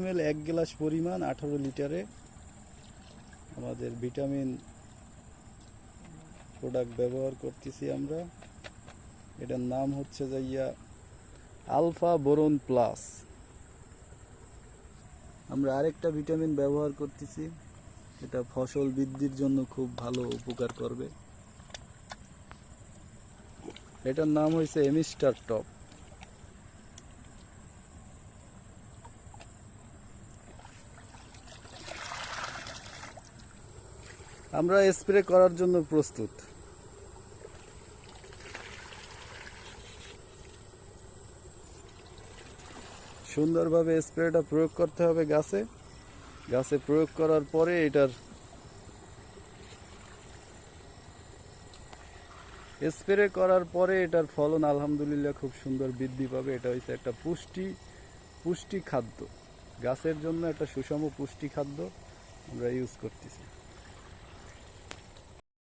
ml 1 glass পরিমাণ 18 লিটারে আমাদের ভিটামিন প্রোডাক্ট ব্যবহার করতেছি আমরা। এটার নাম হচ্ছে যাইয়া আলফা বোরন প্লাস। আমরা আরেকটা ভিটামিন ব্যবহার করতেছি, এটা ফসল বৃদ্ধির জন্য খুব ভালো উপকার করবে। এটার নাম হয়েছে এমিস্টার টপ। আমরা স্প্রে করার জন্য প্রস্তুত। সুন্দরভাবে স্প্রেটা প্রয়োগ করতে হবে গাছে। গাছে প্রয়োগ করার পরে এটার স্প্রে করার পরে এটার ফলন আলহামদুলিল্লাহ খুব সুন্দর বৃদ্ধি পাবে। এটা হচ্ছে একটা পুষ্টি খাদ্য, গাছের জন্য একটা সুষম পুষ্টি খাদ্য আমরা ইউজ করতেছি।